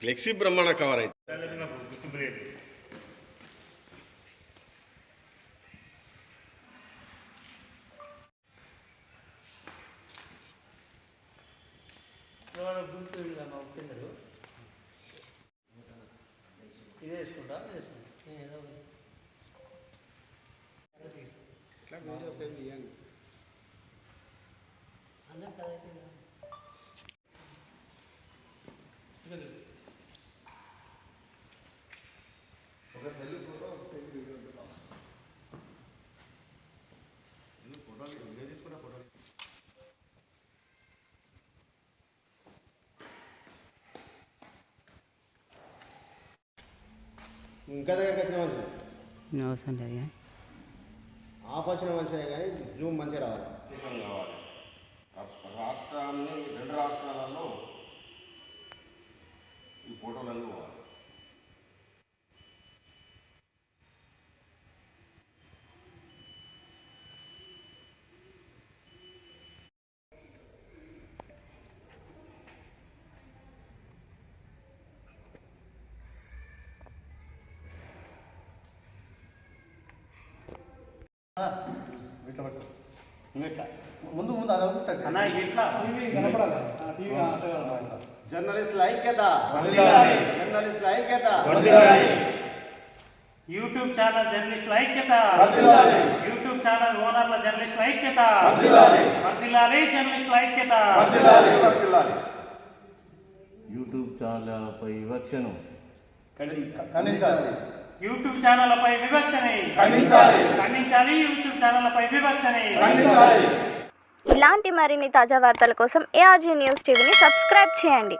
Flexi బ్రహ్మాండ cover అయితే గుర్తు కిందరు ఇది వేసుకుంటా ఏదో అందరు కదైతే ఒక సెల్ ఫోటో ఒక సెల్ వీడియో ఫోటో వీడియో తీసుకుంటా ఫోటో ఇంకా దగ్గరికి వచ్చిన మంచిది అవసరం లేదు ఆఫ్ వచ్చిన మంచిదే కానీ జూమ్ మంచిగా రావాలి కావాలి రాష్ట్రాన్ని 2 రాష్ట్రాలలో ఈ ఫోటోలన్నీ పోవాలి ముందు ముందు అది అవుపిస్తుంది జర్నలిస్టుల ఐక్యత జర్నలిస్టుల ఐక్యత యూట్యూబ్ ఛానల్ జర్నలిస్టుల ఐక్యత యూట్యూబ్ ఛానల్ ఓనర్ల జర్నలిస్టుల ఐక్యత వర్ధిల్లాలి జర్నలిస్టుల ఐక్యత యూట్యూబ్ ఛానళ్లపై వివక్షను ఖండించాలి యూట్యూబ్ ఛానళ్లపై వివక్షని ఖండించాలి యూట్యూబ్ ఛానళ్లపై వివక్షని ఇలాంటి మరిన్ని తాజా వార్తల కోసం ARG న్యూస్ టీవీని సబ్స్క్రైబ్ చేయండి.